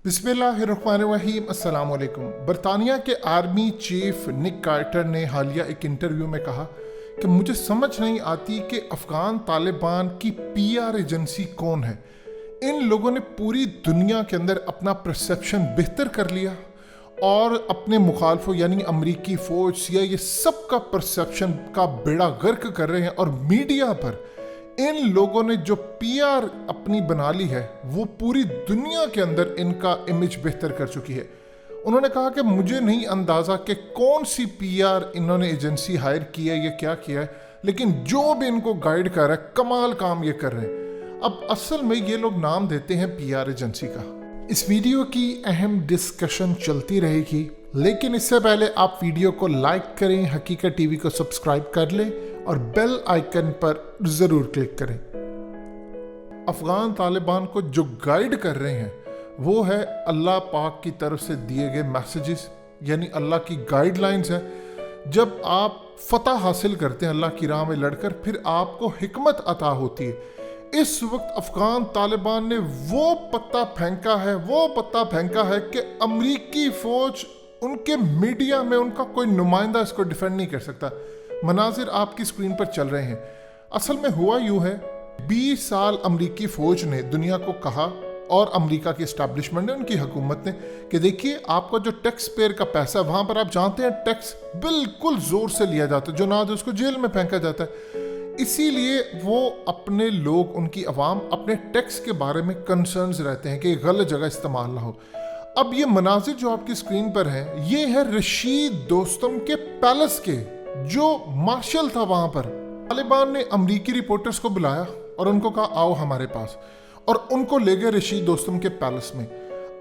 बिस्मिल्लाहिर्रहमानिर्रहीम अस्सलाम वालेकुम। बरतानिया के आर्मी चीफ निक कार्टर ने हालिया एक इंटरव्यू में कहा कि मुझे समझ नहीं आती कि अफ़गान तालिबान की पीआर एजेंसी कौन है। इन लोगों ने पूरी दुनिया के अंदर अपना परसेप्शन बेहतर कर लिया और अपने मुखालफों यानी अमरीकी फ़ौज CIA सब का परसेप्शन का बेड़ा गर्क कर रहे हैं। और मीडिया पर इन लोगों ने जो PR अपनी बना ली है वो पूरी दुनिया के अंदर इनका इमेज बेहतर कर चुकी है। उन्होंने कहा कि मुझे नहीं अंदाज़ा कि कौन सी PR इन्होंने एजेंसी हायर की है या क्या किया है, लेकिन जो भी इनको गाइड कर रहा है कमाल काम ये कर रहे हैं। अब असल में ये लोग नाम देते हैं PR एजेंसी का। इस वीडियो की अहम डिस्कशन चलती रहेगी, लेकिन इससे पहले आप वीडियो को लाइक करें, हकीकत टीवी को सब्सक्राइब कर लें और बेल आइकन पर ज़रूर क्लिक करें। अफ़गान तालिबान को जो गाइड कर रहे हैं वो है अल्लाह पाक की तरफ से दिए गए मैसेजेस, यानी अल्लाह की गाइडलाइंस है। जब आप फतह हासिल करते हैं अल्लाह की राह में लड़कर, फिर आपको हिकमत अता होती है। इस वक्त अफ़गान तालिबान ने वो पत्ता फेंका है कि अमरीकी फ़ौज, उनके मीडिया में उनका कोई नुमाइंदा इसको डिफेंड नहीं कर सकता। मनाजिर आपकी स्क्रीन पर चल रहे हैं। असल में हुआ यूँ है, 20 साल अमरीकी फ़ौज ने दुनिया को कहा और अमेरिका की इस्टेब्लिशमेंट ने, उनकी हुकूमत ने, कि देखिए आपका जो टैक्स पेयर का पैसा, वहाँ पर आप जानते हैं टैक्स बिल्कुल ज़ोर से लिया जाता है, जो ना दे उसको जेल में फेंका जाता है। इसीलिए वो अपने लोग, उनकी आवाम अपने टैक्स के बारे में कंसर्न्स रहते हैं कि गलत जगह इस्तेमाल ना हो। अब ये मनाजिर जो आपकी स्क्रीन पर हैं, ये है रशीद दोस्तम के पैलेस के, जो मार्शल था वहाँ पर। तालिबान ने अमरीकी रिपोर्टर्स को बुलाया और उनको कहा आओ हमारे पास, और उनको ले गए रशीद दोस्तम के पैलेस में।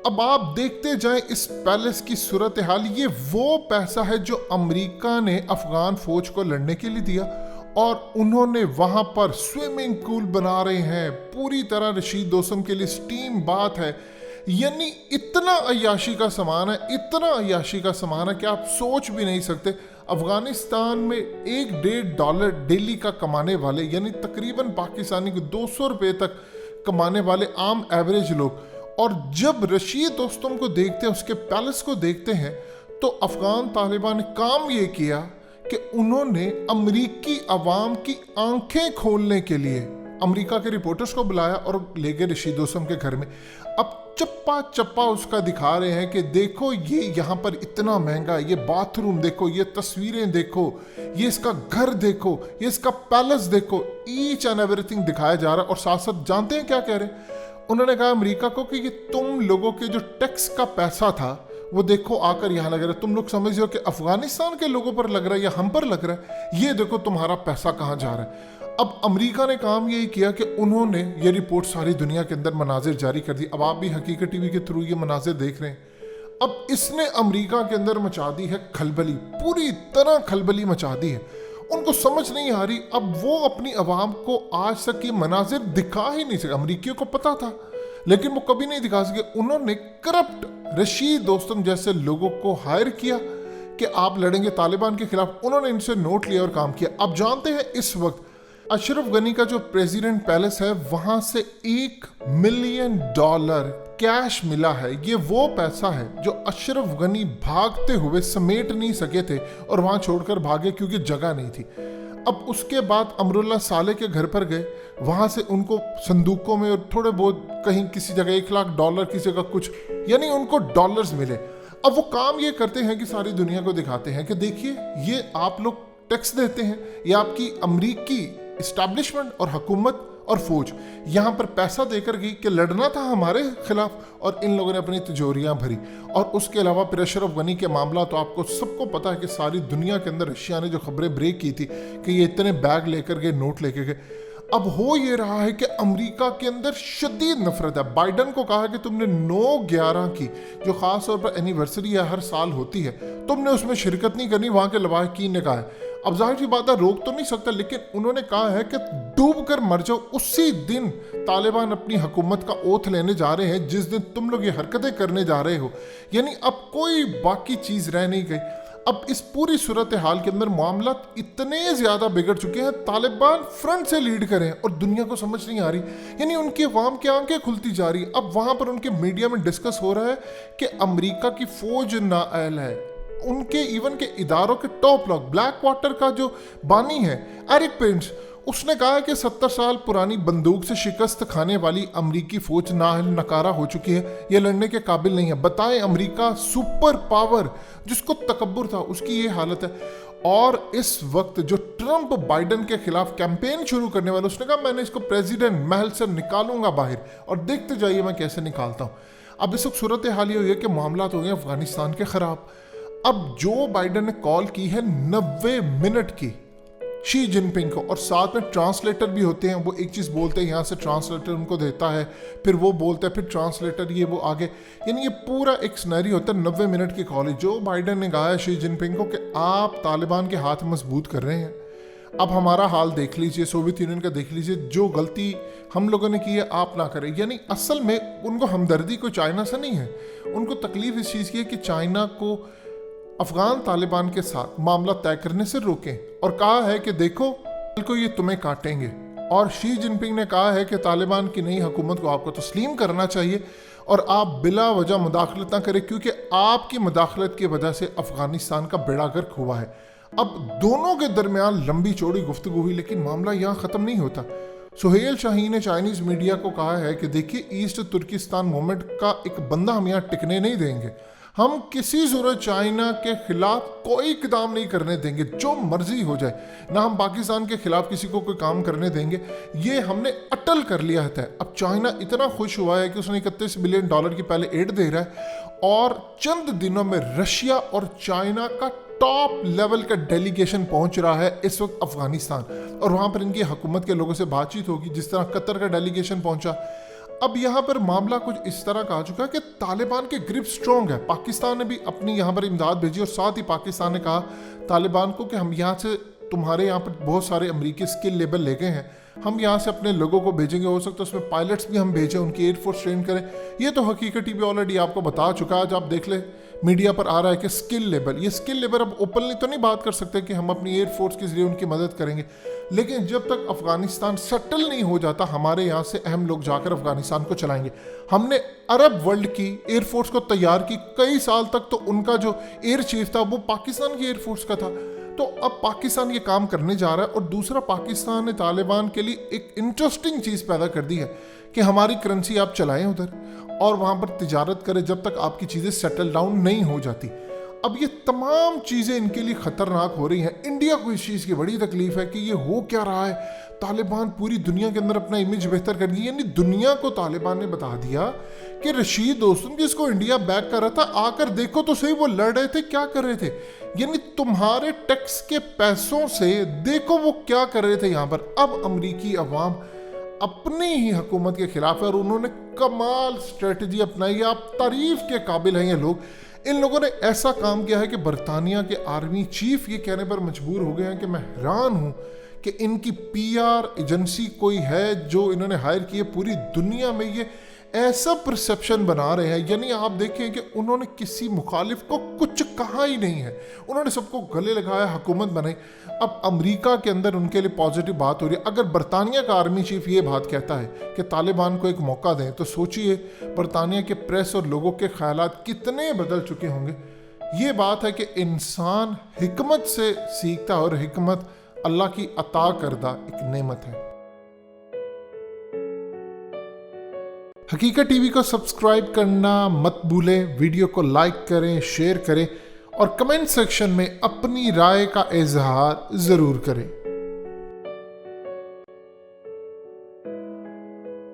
अब आप देखते जाएं इस पैलेस की सूरत हाल। ये वो पैसा है जो अमेरिका ने अफ़गान फ़ौज को लड़ने के लिए दिया, और उन्होंने वहाँ पर स्विमिंग पूल बना रहे हैं पूरी तरह रशीद दोस्तम के लिए, स्टीम बात है, यानी इतना अय्याशी का सामान है कि आप सोच भी नहीं सकते। अफ़गानिस्तान में $1.5 डेली का कमाने वाले, यानी तकरीबन पाकिस्तानी को 200 रुपये तक कमाने वाले आम एवरेज लोग, और जब रशीद दोस्तम को देखते हैं, उसके पैलेस को देखते हैं, तो अफ़गान तालिबान ने काम ये किया कि उन्होंने अमरीकी अवाम की आंखें खोलने के लिए अमेरिका के रिपोर्टर्स को बुलाया और ले गए रशीद दोस्तम के घर में। अब चप्पा चप्पा उसका दिखा रहे हैं कि देखो ये यहाँ पर इतना महंगा, ये बाथरूम देखो, ये तस्वीरें देखो, ये इसका घर देखो, ये इसका पैलेस देखो, ईच एंड एवरीथिंग दिखाया जा रहा है। और साथ साथ जानते हैं क्या कह रहे हैं? उन्होंने कहा अमेरिका को कि ये तुम लोगों के जो टैक्स का पैसा था वो देखो आकर यहाँ लग रहा है, तुम लोग समझ रहे हो कि अफगानिस्तान के लोगों पर लग रहा है या हम पर लग रहा है, ये देखो तुम्हारा पैसा कहाँ जा रहा है। अब अमेरिका ने काम यही किया कि उन्होंने ये रिपोर्ट सारी दुनिया के अंदर मनाजिर जारी कर दी। अब आप भी हकीकत टीवी के थ्रू ये मनाजिर देख रहे हैं। अब इसने अमेरिका के अंदर मचा दी है खलबली, पूरी तरह खलबली मचा दी है। उनको समझ नहीं आ रही। अब वो अपनी आवाम को आज तक ये मनाजिर दिखा ही नहीं सके। अमरीकियों को पता था लेकिन वो कभी नहीं दिखा सके। उन्होंने करप्ट रशीद दोस्तम जैसे लोगों को हायर किया कि आप लड़ेंगे तालिबान के खिलाफ। उन्होंने इनसे नोट लिया और काम किया। अब जानते हैं इस वक्त अशरफ गनी का जो प्रेसिडेंट पैलेस है, वहां से $1 मिलियन कैश मिला है। ये वो पैसा है जो अशरफ गनी भागते हुए समेट नहीं सके थे और वहां छोड़कर भागे क्योंकि जगह नहीं थी। अब उसके बाद अमरुल्लाह साले के घर पर गए, वहां से उनको संदूकों में और थोड़े बहुत कहीं किसी जगह $1 लाख, किसी जगह कुछ, यानी उनको डॉलर्स मिले। अब वो काम ये करते हैं कि सारी दुनिया को दिखाते हैं कि देखिए ये आप लोग टैक्स देते हैं, ये आपकी अमरीकी इस्टेब्लिशमेंट और हुकूमत और फौज यहाँ पर पैसा देकर गई कि लड़ना था हमारे खिलाफ, और इन लोगों ने अपनी तिजोरियाँ भरी। और उसके अलावा फिर अशरफ गनी के मामला तो आपको सबको पता है कि सारी दुनिया के अंदर रशिया ने जो खबरें ब्रेक की थी कि ये इतने बैग लेकर गए, नोट लेकर गए। अब हो ये रहा है कि अमेरिका के अंदर शदीद नफरत है। बाइडन को कहा कि तुमने 9/11 की जो खास तौर पर एनिवर्सरी है, हर साल होती है, तुमने उसमें शिरकत नहीं करनी, वहाँ के लवाहकीन ने कहा है। अब जाहिर सी बात है रोक तो नहीं सकता, लेकिन उन्होंने कहा है कि डूब कर मर जाओ। उसी दिन तालिबान अपनी हुकूमत का ओथ लेने जा रहे हैं जिस दिन तुम लोग ये हरकतें करने जा रहे हो। यानी अब कोई बाकी चीज़ रह नहीं गई। اب اس پوری صورتحال کے اندر معاملات اتنے زیادہ بگڑ چکے ہیں، طالبان فرنٹ سے لیڈ کریں اور دنیا کو سمجھ نہیں آ رہی، یعنی ان کی عوام کی آنکھیں کھلتی جا رہی۔ اب وہاں پر ان کے میڈیا میں ڈسکس ہو رہا ہے کہ امریکہ کی فوج نااہل ہے، ان کے ایون کے اداروں کے ٹاپ لوگ، بلیک واٹر کا جو بانی ہے ایرک پرنس، اس نے کہا ہے کہ 70 سال پرانی بندوق سے شکست کھانے والی امریکی فوج نااہل نکارہ ہو چکی ہے، یہ لڑنے کے قابل نہیں ہے۔ بتائیں، امریکہ سپر پاور جس کو تکبر تھا، اس کی یہ حالت ہے۔ اور اس وقت جو ٹرمپ بائیڈن کے خلاف کیمپین شروع کرنے والا، اس نے کہا میں نے اس کو پریزیڈنٹ محل سے نکالوں گا باہر، اور دیکھتے جائیے میں کیسے نکالتا ہوں۔ اب اس وقت صورتحال یہ ہوئی ہے کہ معاملات ہو گئے افغانستان کے خراب۔ اب جو بائیڈن نے کال کی ہے 90 منٹ کی شی جن پنگ کو، اور ساتھ میں ٹرانسلیٹر بھی ہوتے ہیں، وہ ایک چیز بولتے ہیں، یہاں سے ٹرانسلیٹر ان کو دیتا ہے، پھر وہ بولتا ہے، پھر ٹرانسلیٹر یہ وہ آگے، یعنی یہ پورا ایک سنیری ہوتا ہے 90 منٹ کی کال۔ جو بائیڈن نے کہا ہے شی جن پنگ کو کہ آپ طالبان کے ہاتھ مضبوط کر رہے ہیں، اب ہمارا حال دیکھ لیجئے، سوویت یونین کا دیکھ لیجئے، جو غلطی ہم لوگوں نے کی ہے آپ نہ کریں۔ یعنی اصل میں ان کو ہمدردی کوئی چائنا سے نہیں ہے، ان کو تکلیف اس چیز کی ہے کہ چائنا کو افغان طالبان کے ساتھ معاملہ طے کرنے سے روکیں، اور کہا ہے کہ دیکھو کل کو یہ تمہیں کاٹیں گے۔ اور شی جن پنگ نے کہا ہے کہ طالبان کی نئی حکومت کو آپ کو تسلیم کرنا چاہیے اور آپ بلا وجہ مداخلت نہ کریں، کیونکہ آپ کی مداخلت کی وجہ سے افغانستان کا بیڑا غرق ہوا ہے۔ اب دونوں کے درمیان لمبی چوڑی گفتگو ہوئی، لیکن معاملہ یہاں ختم نہیں ہوتا۔ سہیل شاہین نے چائنیز میڈیا کو کہا ہے کہ دیکھیے ایسٹ ترکستان موومنٹ کا ایک بندہ ہم یہاں ٹکنے نہیں دیں گے، ہم کسی صورت چائنا کے خلاف کوئی اقدام نہیں کرنے دیں گے، جو مرضی ہو جائے، نہ ہم پاکستان کے خلاف کسی کو کوئی کام کرنے دیں گے، یہ ہم نے اٹل کر لیا ہے۔ اب چائنا اتنا خوش ہوا ہے کہ اس نے $31 بلین کی پہلے ایڈ دے رہا ہے، اور چند دنوں میں رشیا اور چائنا کا ٹاپ لیول کا ڈیلیگیشن پہنچ رہا ہے اس وقت افغانستان، اور وہاں پر ان کی حکومت کے لوگوں سے بات چیت ہوگی، جس طرح قطر کا ڈیلیگیشن پہنچا۔ اب یہاں پر معاملہ کچھ اس طرح کا آ چکا ہے کہ طالبان کے گرپ سٹرونگ ہے، پاکستان نے بھی اپنی یہاں پر امداد بھیجی، اور ساتھ ہی پاکستان نے کہا طالبان کو کہ ہم یہاں سے تمہارے یہاں پر بہت سارے امریکی اسکل لیبل لے گئے ہیں، ہم یہاں سے اپنے لوگوں کو بھیجیں گے، ہو سکتا ہے اس میں پائلٹس بھی ہم بھیجیں، ان کی ایئر فورس ٹرین کریں۔ یہ تو حقیقت بھی آلریڈی آپ کو بتا چکا ہے، جب آپ دیکھ لیں میڈیا پر آ رہا ہے کہ اسکل لیبل، یہ اسکل لیبل اب اوپنلی تو نہیں بات کر سکتے کہ ہم اپنی ایئر فورس کے ذریعے ان کی مدد کریں گے، لیکن جب تک افغانستان سیٹل نہیں ہو جاتا، ہمارے یہاں سے اہم لوگ جا کر افغانستان کو چلائیں گے۔ ہم نے عرب ورلڈ کی ایئر فورس کو تیار کی، کئی سال تک تو ان کا جو ایئر چیف تھا وہ پاکستان کی ایئر فورس کا تھا، تو اب پاکستان یہ کام کرنے جا رہا ہے۔ اور دوسرا، پاکستان نے طالبان کے لیے ایک انٹرسٹنگ چیز پیدا کر دی ہے کہ ہماری کرنسی آپ چلائیں ادھر اور وہاں پر تجارت کریں جب تک آپ کی چیزیں سیٹل ڈاؤن نہیں ہو جاتی۔ اب یہ تمام چیزیں ان کے لیے خطرناک ہو رہی ہیں۔ انڈیا کو اس چیز کی بڑی تکلیف ہے کہ یہ ہو کیا رہا ہے، طالبان پوری دنیا کے اندر اپنا امیج بہتر کر گئی، یعنی دنیا کو طالبان نے بتا دیا کہ رشید دوستم جس کو انڈیا بیک کر رہا تھا، آ کر دیکھو تو صحیح وہ لڑ رہے تھے، کیا کر رہے تھے، یعنی تمہارے ٹیکس کے پیسوں سے دیکھو وہ کیا کر رہے تھے یہاں پر۔ اب امریکی عوام اپنی ہی حکومت کے خلاف ہے، اور انہوں نے کمال اسٹریٹجی اپنائی ہے۔ آپ تعریف کے قابل ہیں یہ لوگ، ان لوگوں نے ایسا کام کیا ہے کہ برطانیہ کے آرمی چیف یہ کہنے پر مجبور ہو گئے ہیں کہ میں حیران ہوں کہ ان کی پی آر ایجنسی کوئی ہے جو انہوں نے ہائر کی ہے، پوری دنیا میں یہ ایسا پرسیپشن بنا رہے ہیں، یعنی آپ دیکھیں کہ انہوں نے کسی مخالف کو کچھ کہا ہی نہیں ہے، انہوں نے سب کو گلے لگایا، حکومت بنائی۔ اب امریکہ کے اندر ان کے لیے پازیٹیو بات ہو رہی ہے۔ اگر برطانیہ کا آرمی چیف یہ بات کہتا ہے کہ طالبان کو ایک موقع دیں، تو سوچئے برطانیہ کے پریس اور لوگوں کے خیالات کتنے بدل چکے ہوں گے۔ یہ بات ہے کہ انسان حکمت سے سیکھتا ہے، اور حکمت اللہ کی عطا کردہ ایک نعمت ہے۔ حقیقت ٹی وی کو سبسکرائب کرنا مت بھولیں، ویڈیو کو لائک کریں، شیئر کریں، اور کمنٹ سیکشن میں اپنی رائے کا اظہار ضرور کریں۔